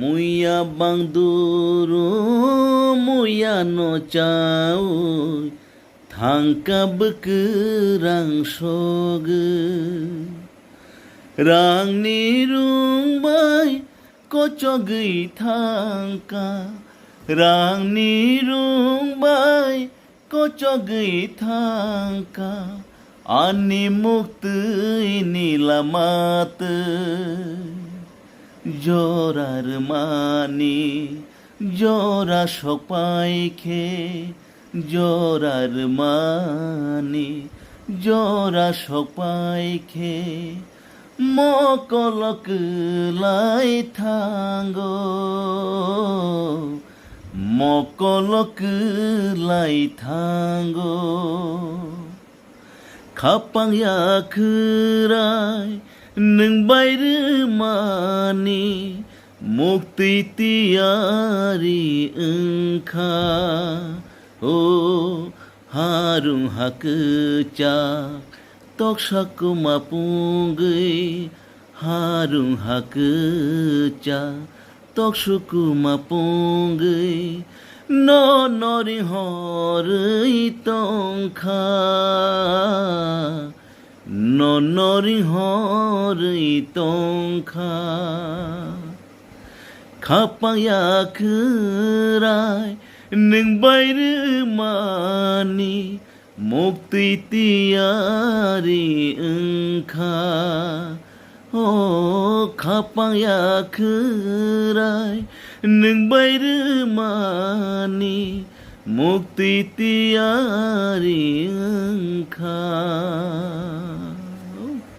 muya bang duru muya no chau thangka bekerang soge rang nirung bai kocogi thangka rang nirung bai kocogi thangka ani mukti nilamat জরার মানি জরা সপাইখে জরার মানি জরা সপাইখে মকলক লাই থাঙ্গো মকলক লাই থাঙ্গো খাপাং ইয়াখরাই nung bayru mani mukti tiari engka o harung hakeca tok saku mapunggai harung hakeca tok suku mapunggai no nori hori tongkha ননরি Hari Tankha খাপায়া খরাই নং বাইরে মানি মুক্তি তিয়ারি ওংখা ও খাপায়া খরাই নং বাইরে মানি মুক্তি তিয়ারি ওংখা